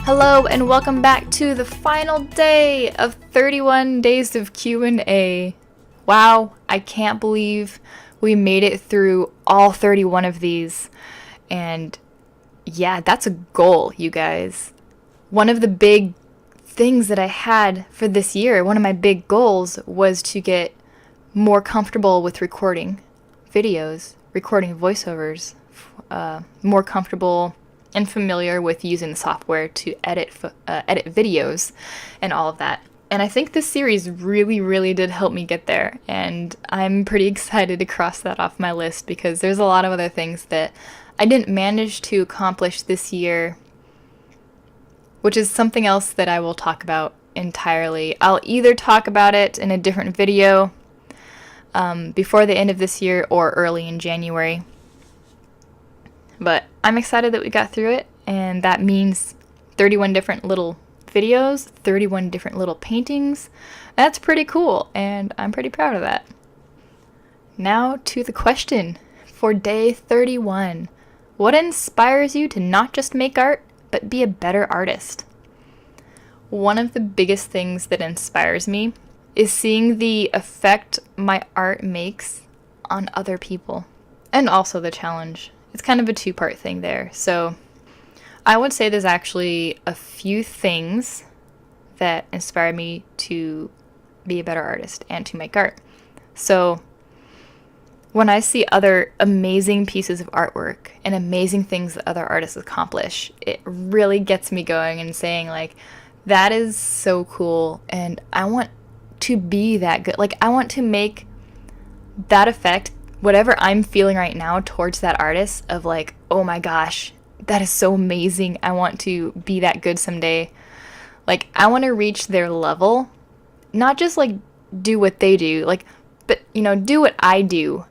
Hello and welcome back to the final day of 31 days of Q&A. Wow, I can't believe we made it through all 31 of these. And yeah, that's a goal, you guys. One of the big things that I had for this year, one of my big goals was to get more comfortable with recording videos, recording voiceovers, more comfortable and familiar with using the software to edit videos and all of that. And I think this series really did help me get there, and I'm pretty excited to cross that off my list because there's a lot of other things that I didn't manage to accomplish this year, which is something else that I will talk about entirely. I'll either talk about it in a different video before the end of this year or early in January. But I'm excited that we got through it, and that means 31 different little videos, 31 different little paintings. That's pretty cool, and I'm pretty proud of that. Now to the question for day 31. What inspires you to not just make art, but be a better artist? One of the biggest things that inspires me is seeing the effect my art makes on other people, and also the challenge. It's kind of a two-part thing there. So I would say there's actually a few things that inspire me to be a better artist and to make art. So when I see other amazing pieces of artwork and amazing things that other artists accomplish, it really gets me going and saying, like, that is so cool, and I want to be that good. Like, I want to make that effect, whatever I'm feeling right now towards that artist, of like, oh my gosh, that is so amazing. I want to be that good someday. Like, I want to reach their level, not just like do what they do, like, but do what I do,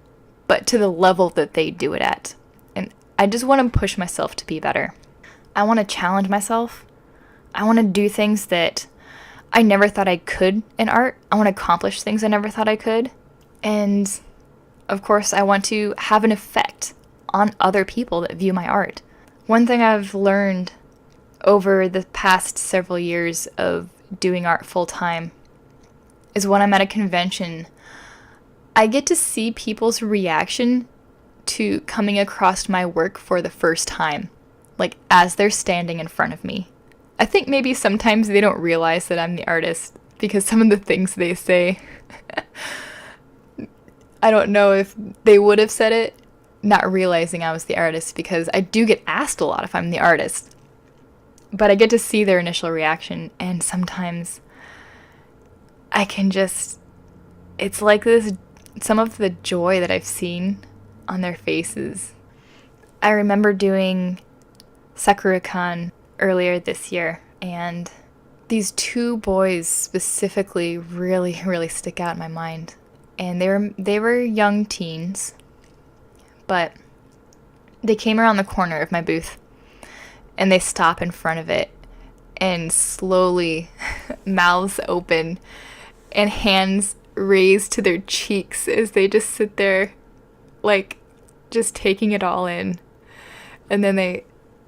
but to the level that they do it at. And I just want to push myself to be better. I want to challenge myself. I want to do things that I never thought I could in art. I want to accomplish things I never thought I could. And of course, I want to have an effect on other people that view my art. One thing I've learned over the past several years of doing art full-time is when I'm at a convention, I get to see people's reaction to coming across my work for the first time, like as they're standing in front of me. I think maybe sometimes they don't realize that I'm the artist because some of the things they say I don't know if they would have said it, not realizing I was the artist, because I do get asked a lot if I'm the artist. But I get to see their initial reaction, and sometimes I can just, it's like this, some of the joy that I've seen on their faces. I remember doing Sakura-kan earlier this year, and these two boys specifically really stick out in my mind. And they were young teens, but they came around the corner of my booth, and they stop in front of it, and slowly, mouths open, and hands raised to their cheeks as they just sit there, like, just taking it all in. And then they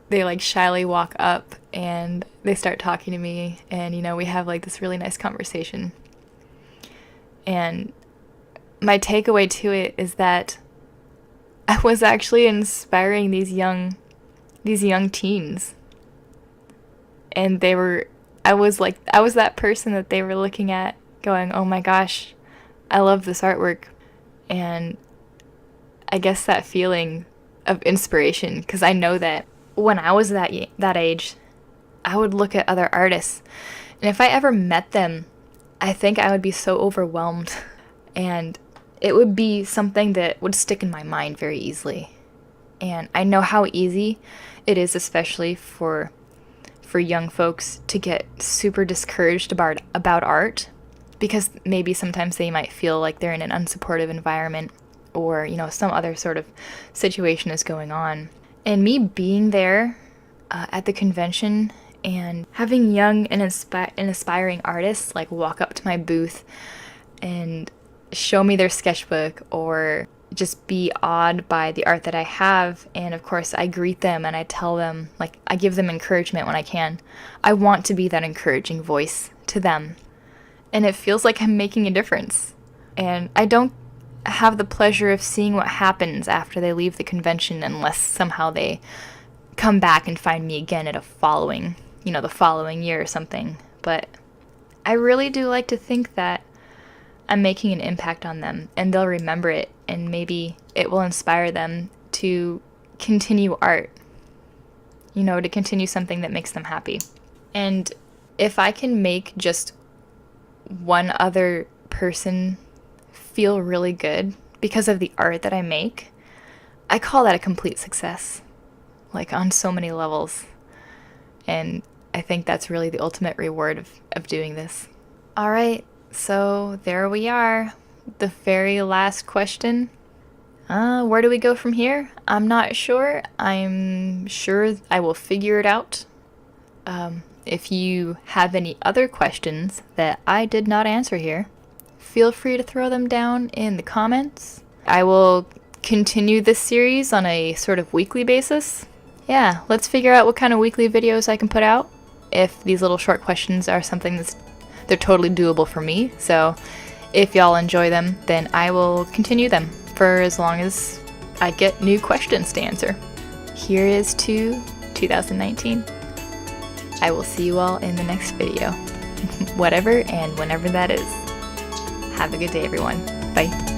like shyly walk up, and they start talking to me, and we have like this really nice conversation. And my takeaway to it is that I was actually inspiring these young teens. And I was that person that they were looking at going, oh my gosh, I love this artwork. And I guess that feeling of inspiration, because I know that when I was that age, I would look at other artists, and if I ever met them, I think I would be so overwhelmed, and it would be something that would stick in my mind very easily. And I know how easy it is, especially for young folks, to get super discouraged about art, because maybe sometimes they might feel like they're in an unsupportive environment, or some other sort of situation is going on. And me being there at the convention and having young and aspiring artists like walk up to my booth and show me their sketchbook or just be awed by the art that I have. And of course, I greet them and I tell them, like, I give them encouragement when I can. I want to be that encouraging voice to them. And it feels like I'm making a difference. And I don't have the pleasure of seeing what happens after they leave the convention unless somehow they come back and find me again at the following year or something. But I really do like to think that I'm making an impact on them and they'll remember it, and maybe it will inspire them to continue art, to continue something that makes them happy. And if I can make just one other person feel really good because of the art that I make, I call that a complete success, like on so many levels. And I think that's really the ultimate reward of doing this. All right, so there we are. The very last question. Where do we go from here? I'm not sure. I'm sure I will figure it out. If you have any other questions that I did not answer here, feel free to throw them down in the comments. I will continue this series on a sort of weekly basis. Yeah, let's figure out what kind of weekly videos I can put out. If these little short questions are something they're totally doable for me. So if y'all enjoy them, then I will continue them for as long as I get new questions to answer. Here is to 2019. I will see you all in the next video. Whatever and whenever that is. Have a good day, everyone. Bye.